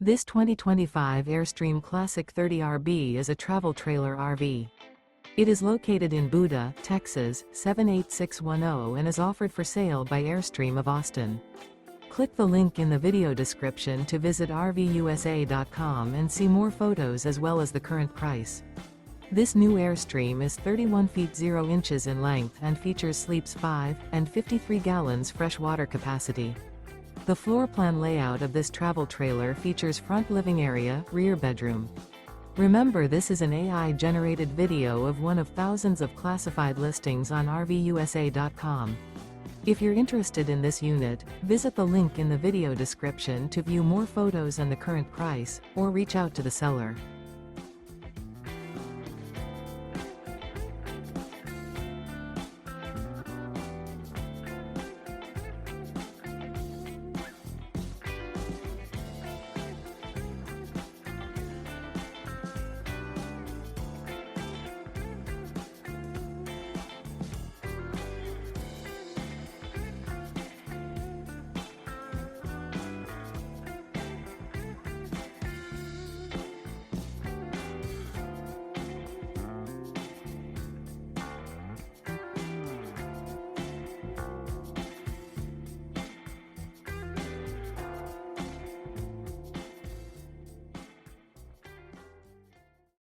This 2025 Airstream Classic 30RB is a travel trailer RV. It is located in Buda, Texas, 78610 and is offered for sale by Airstream of Austin. Click the link in the video description to visit RVUSA.com and see more photos as well as the current price. This new Airstream is 31 feet 0 inches in length and features sleeps 5 and 53 gallons fresh water capacity. The floor plan layout of this travel trailer features front living area, rear bedroom. Remember, this is an AI-generated video of one of thousands of classified listings on RVUSA.com. If you're interested in this unit, visit the link in the video description to view more photos and the current price, or reach out to the seller.